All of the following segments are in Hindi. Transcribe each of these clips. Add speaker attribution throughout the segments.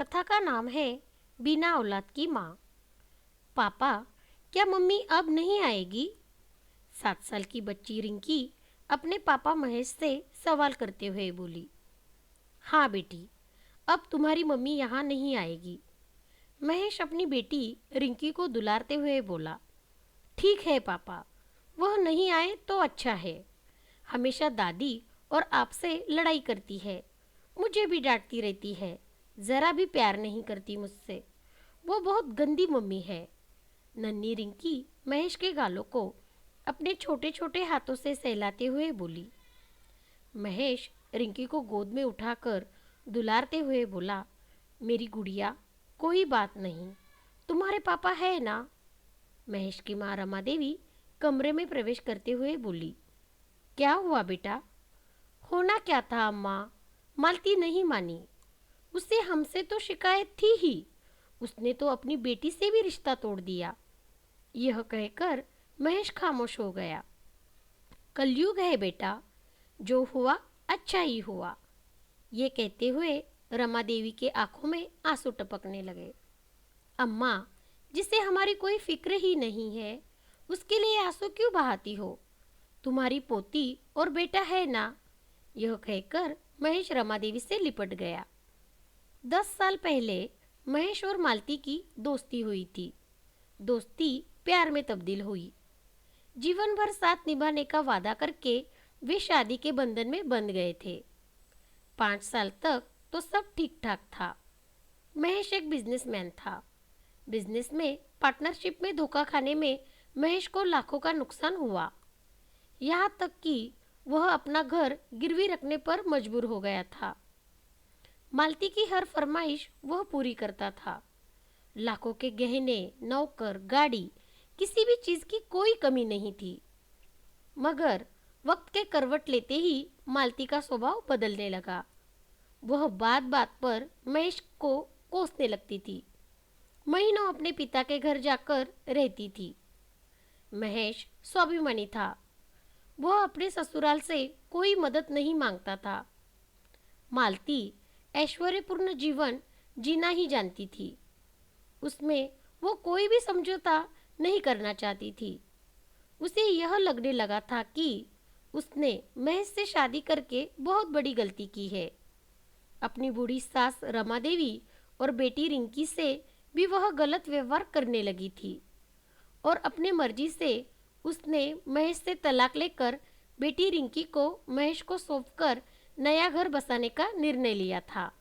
Speaker 1: कथा का नाम है बिना औलाद की माँ। पापा, क्या मम्मी अब नहीं आएगी? 7 साल की बच्ची रिंकी अपने पापा महेश से सवाल करते हुए बोली। हाँ बेटी, अब तुम्हारी मम्मी यहाँ नहीं आएगी। महेश अपनी बेटी रिंकी को दुलारते हुए बोला। ठीक है पापा, वह नहीं आए तो अच्छा है। हमेशा दादी और आपसे लड़ाई करती है, मुझे भी डांटती रहती है, ज़रा भी प्यार नहीं करती मुझसे। वो बहुत गंदी मम्मी है। नन्ही रिंकी महेश के गालों को अपने छोटे छोटे हाथों से सहलाते हुए बोली। महेश रिंकी को गोद में उठाकर दुलारते हुए बोला, मेरी गुड़िया, कोई बात नहीं, तुम्हारे पापा है ना। महेश की माँ रमा देवी कमरे में प्रवेश करते हुए बोली। क्या हुआ बेटा? होना क्या था अम्मा, मालती नहीं मानी। उसे हमसे तो शिकायत थी ही, उसने तो अपनी बेटी से भी रिश्ता तोड़ दिया। यह कहकर महेश खामोश हो गया। कलयुग है बेटा, जो हुआ अच्छा ही हुआ। ये कहते हुए रमा देवी के आंखों में आंसू टपकने लगे। अम्मा, जिसे हमारी कोई फिक्र ही नहीं है, उसके लिए आंसू क्यों बहाती हो? तुम्हारी पोती और बेटा है ना। यह कहकर महेश रमा देवी से लिपट गया। 10 साल पहले महेश और मालती की दोस्ती हुई थी। दोस्ती प्यार में तब्दील हुई। जीवन भर साथ निभाने का वादा करके वे शादी के बंधन में बंध गए थे। 5 साल तक तो सब ठीक ठाक था। महेश एक बिजनेसमैन था। बिजनेस में पार्टनरशिप में धोखा खाने में महेश को लाखों का नुकसान हुआ। यहाँ तक कि वह अपना घर गिरवी रखने पर मजबूर हो गया था। मालती की हर फरमाइश वह पूरी करता था। लाखों के गहने, नौकर, गाड़ी, किसी भी चीज की कोई कमी नहीं थी। मगर वक्त के करवट लेते ही मालती का स्वभाव बदलने लगा। वह बात बात पर महेश को कोसने लगती थी। महीनों अपने पिता के घर जाकर रहती थी। महेश स्वाभिमानी था। वह अपने ससुराल से कोई मदद नहीं मांगता था। मालती ऐश्वर्यपूर्ण जीवन जीना ही जानती थी। उसमें वो कोई भी समझौता नहीं करना चाहती थी। उसे यह लगने लगा था कि उसने महेश से शादी करके बहुत बड़ी गलती की है। अपनी बूढ़ी सास रमा देवी और बेटी रिंकी से भी वह गलत व्यवहार करने लगी थी और अपने मर्जी से उसने महेश से तलाक लेकर बेटी रिंकी को महेश को सौंपकर नया घर बसाने का निर्णय लिया था।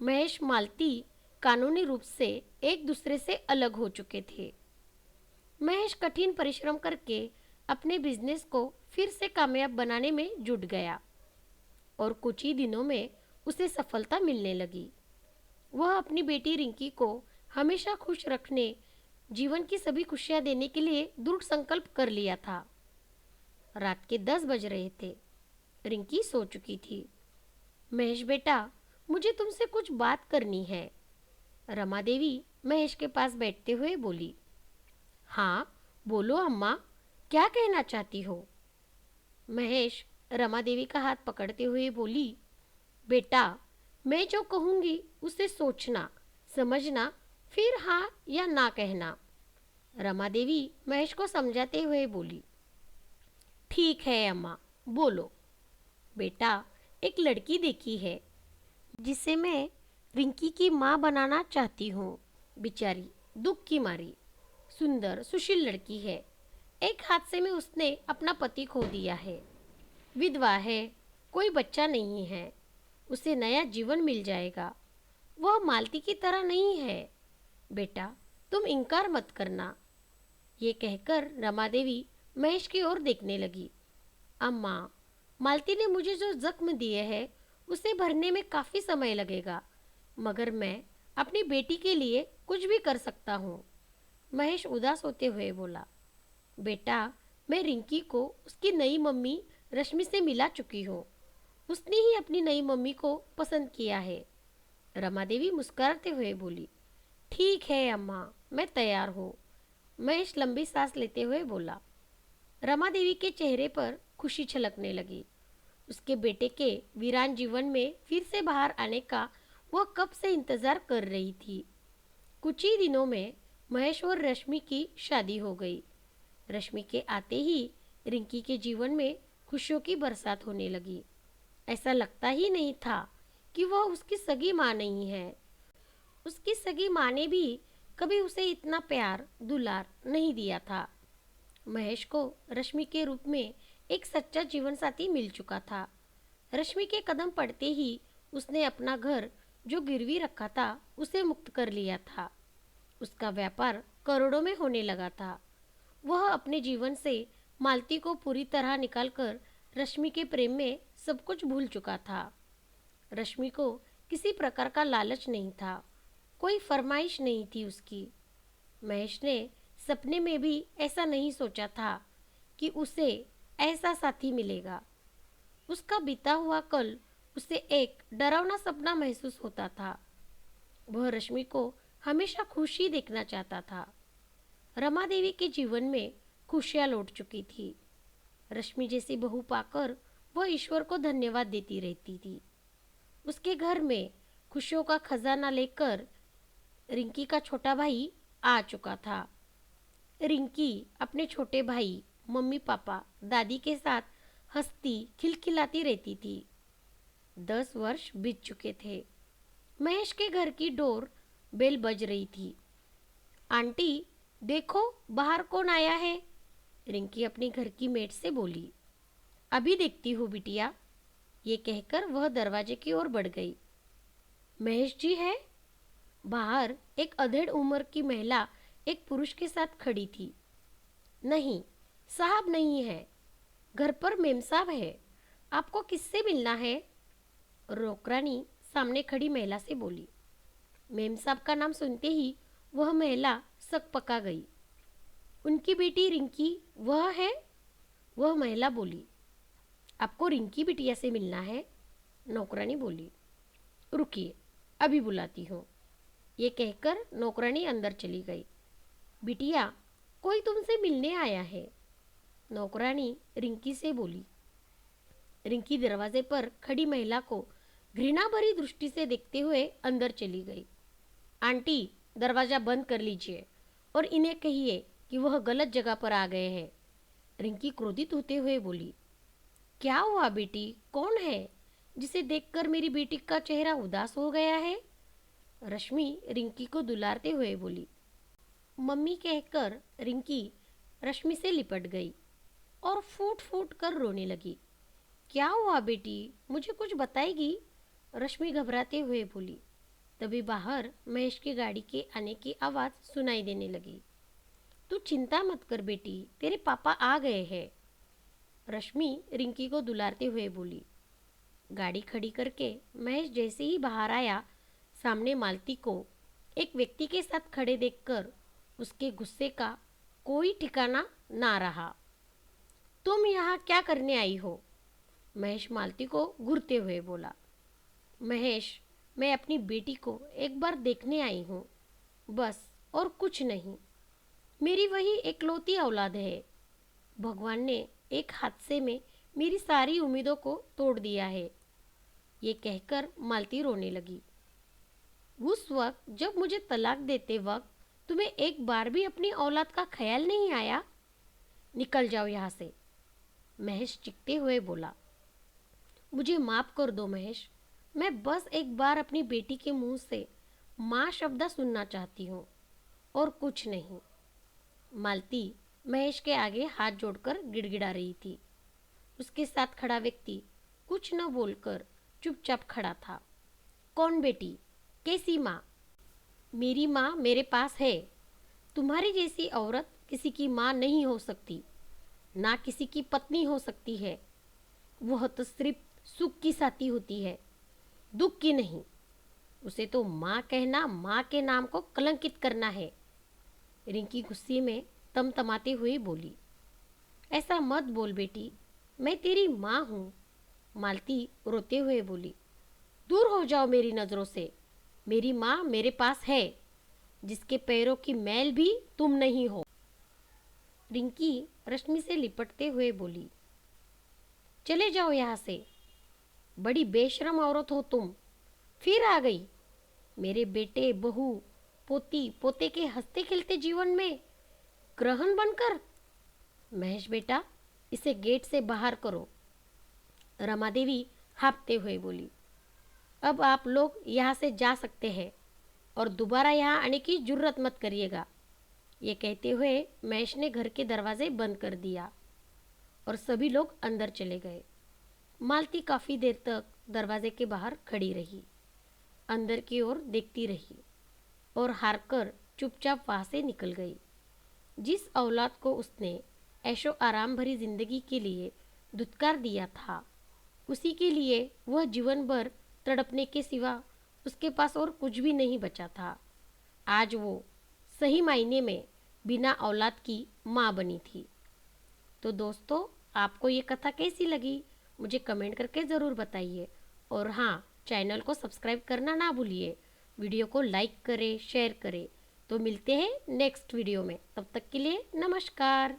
Speaker 1: महेश मालती कानूनी रूप से एक दूसरे से अलग हो चुके थे। महेश कठिन परिश्रम करके अपने बिजनेस को फिर से कामयाब बनाने में जुट गया और कुछ ही दिनों में उसे सफलता मिलने लगी। वह अपनी बेटी रिंकी को हमेशा खुश रखने, जीवन की सभी खुशियां देने के लिए दृढ़ संकल्प कर लिया था। रात के 10 बज रहे थे। रिंकी सो चुकी थी। महेश बेटा, मुझे तुमसे कुछ बात करनी है। रमा देवी महेश के पास बैठते हुए बोली। हाँ बोलो अम्मा, क्या कहना चाहती हो? महेश रमा देवी का हाथ पकड़ते हुए बोली। बेटा, मैं जो कहूँगी उसे सोचना, समझना, फिर हाँ या ना कहना। रमा देवी महेश को समझाते हुए बोली। ठीक है अम्मा, बोलो। बेटा, एक लड़की देखी है जिसे मैं रिंकी की माँ बनाना चाहती हूँ। बेचारी दुख की मारी, सुंदर सुशील लड़की है। एक हादसे में उसने अपना पति खो दिया है। विधवा है, कोई बच्चा नहीं है। उसे नया जीवन मिल जाएगा। वह मालती की तरह नहीं है। बेटा, तुम इनकार मत करना। ये कहकर रमा देवी महेश की ओर देखने लगी। अम्मा, मालती ने मुझे जो जख्म दिए हैं उसे भरने में काफ़ी समय लगेगा, मगर मैं अपनी बेटी के लिए कुछ भी कर सकता हूँ। महेश उदास होते हुए बोला। बेटा, मैं रिंकी को उसकी नई मम्मी रश्मि से मिला चुकी हूँ। उसने ही अपनी नई मम्मी को पसंद किया है। रमा देवी मुस्कुराते हुए बोली। ठीक है अम्मा, मैं तैयार हूँ। महेश लंबी सांस लेते हुए बोला। रमा देवी के चेहरे पर खुशी छलकने लगी। उसके बेटे के वीरान जीवन में फिर से बाहर आने का वह कब से इंतजार कर रही थी। कुछ ही दिनों में महेश और रश्मि की शादी हो गई। रश्मि के आते ही रिंकी के जीवन में खुशियों की बरसात होने लगी। ऐसा लगता ही नहीं था कि वह उसकी सगी माँ नहीं है। उसकी सगी माँ ने भी कभी उसे इतना प्यार दुलार नहीं दिया था। महेश को रश्मि के रूप में एक सच्चा जीवन साथी मिल चुका था। रश्मि के कदम पड़ते ही उसने अपना घर जो गिरवी रखा था उसे मुक्त कर लिया था। उसका व्यापार करोड़ों में होने लगा था। वह अपने जीवन से मालती को पूरी तरह निकालकर रश्मि के प्रेम में सब कुछ भूल चुका था। रश्मि को किसी प्रकार का लालच नहीं था, कोई फरमाइश नहीं थी उसकी। महेश ने सपने में भी ऐसा नहीं सोचा था कि उसे ऐसा साथी मिलेगा। उसका बीता हुआ कल उसे एक डरावना सपना महसूस होता था। वह रश्मि को हमेशा खुशी देखना चाहता था। रमा देवी के जीवन में खुशियाँ लौट चुकी थी। रश्मि जैसी बहू पाकर वह ईश्वर को धन्यवाद देती रहती थी। उसके घर में खुशियों का खजाना लेकर रिंकी का छोटा भाई आ चुका था। रिंकी अपने छोटे भाई, मम्मी पापा, दादी के साथ हंसती खिलखिलाती रहती थी। 10 वर्ष बीत चुके थे। महेश के घर की डोर बेल बज रही थी। आंटी, देखो बाहर कौन आया है। रिंकी अपने घर की मेड से बोली। अभी देखती हूँ बिटिया। ये कहकर वह दरवाजे की ओर बढ़ गई। महेश जी है? बाहर एक अधेड़ उम्र की महिला एक पुरुष के साथ खड़ी थी। नहीं, साहब नहीं है। घर पर मेम साहब है। आपको किससे मिलना है? नौकरानी सामने खड़ी महिला से बोली। मेम साहब का नाम सुनते ही वह महिला सक पका गई। उनकी बेटी रिंकी वह है? वह महिला बोली। आपको रिंकी बिटिया से मिलना है? नौकरानी बोली। रुकिए, अभी बुलाती हूँ। ये कहकर नौकरानी अंदर चली गई। बिटिया, कोई तुमसे मिलने आया है। नौकरानी रिंकी से बोली। रिंकी दरवाजे पर खड़ी महिला को घृणा भरी दृष्टि से देखते हुए अंदर चली गई। आंटी, दरवाजा बंद कर लीजिए और इन्हें कहिए कि वह गलत जगह पर आ गए हैं। रिंकी क्रोधित होते हुए बोली। क्या हुआ बेटी? कौन है जिसे देखकर मेरी बेटी का चेहरा उदास हो गया है? रश्मि रिंकी को दुलारते हुए बोली। मम्मी कहकर रिंकी रश्मि से लिपट गई और फूट फूट कर रोने लगी। क्या हुआ बेटी? मुझे कुछ बताएगी? रश्मि घबराते हुए बोली। तभी बाहर महेश की गाड़ी के आने की आवाज़ सुनाई देने लगी। तू चिंता मत कर बेटी, तेरे पापा आ गए हैं। रश्मि रिंकी को दुलारते हुए बोली। गाड़ी खड़ी करके महेश जैसे ही बाहर आया, सामने मालती को एक व्यक्ति के साथ खड़े देखकर उसके गुस्से का कोई ठिकाना ना रहा। तुम यहाँ क्या करने आई हो? महेश मालती को घूरते हुए बोला। महेश, मैं अपनी बेटी को एक बार देखने आई हूँ, बस, और कुछ नहीं। मेरी वही एकलौती औलाद है। भगवान ने एक हादसे में मेरी सारी उम्मीदों को तोड़ दिया है। ये कहकर मालती रोने लगी। उस वक्त जब मुझे तलाक देते वक्त तुम्हें एक बार भी अपनी औलाद का ख्याल नहीं आया? निकल जाओ यहाँ से। महेश चिढ़ते हुए बोला। मुझे माफ कर दो महेश, मैं बस एक बार अपनी बेटी के मुंह से माँ शब्द सुनना चाहती हूँ, और कुछ नहीं। मालती महेश के आगे हाथ जोड़कर गिड़गिड़ा रही थी। उसके साथ खड़ा व्यक्ति कुछ न बोलकर चुपचाप खड़ा था। कौन बेटी? कैसी माँ? मेरी माँ मेरे पास है। तुम्हारी जैसी औरत किसी की माँ नहीं हो सकती, ना किसी की पत्नी हो सकती है। वह तो सिर्फ सुख की साथी होती है, दुख की नहीं। उसे तो माँ कहना माँ के नाम को कलंकित करना है। रिंकी गुस्से में तमतमाते हुए बोली। ऐसा मत बोल बेटी, मैं तेरी माँ हूँ। मालती रोते हुए बोली। दूर हो जाओ मेरी नज़रों से। मेरी माँ मेरे पास है, जिसके पैरों की मैल भी तुम नहीं हो। रिंकी रश्मि से लिपटते हुए बोली। चले जाओ यहाँ से। बड़ी बेशरम औरत हो तुम। फिर आ गई मेरे बेटे बहू पोती पोते के हंसते खेलते जीवन में ग्रहण बनकर। महेश बेटा, इसे गेट से बाहर करो, रमा देवी हाँफते हुए बोली। अब आप लोग यहाँ से जा सकते हैं और दोबारा यहाँ आने की जुर्रत मत करिएगा। ये कहते हुए महेश ने घर के दरवाजे बंद कर दिया और सभी लोग अंदर चले गए। मालती काफ़ी देर तक दरवाजे के बाहर खड़ी रही, अंदर की ओर देखती रही और हारकर चुपचाप वहाँ से निकल गई। जिस औलाद को उसने ऐशो आराम भरी जिंदगी के लिए धुतकार दिया था, उसी के लिए वह जीवन भर तड़पने के सिवा उसके पास और कुछ भी नहीं बचा था। आज वो सही मायने में बिना औलाद की माँ बनी थी। तो दोस्तों, आपको ये कथा कैसी लगी मुझे कमेंट करके ज़रूर बताइए। और हाँ, चैनल को सब्सक्राइब करना ना भूलिए। वीडियो को लाइक करें, शेयर करें। तो मिलते हैं नेक्स्ट वीडियो में। तब तक के लिए नमस्कार।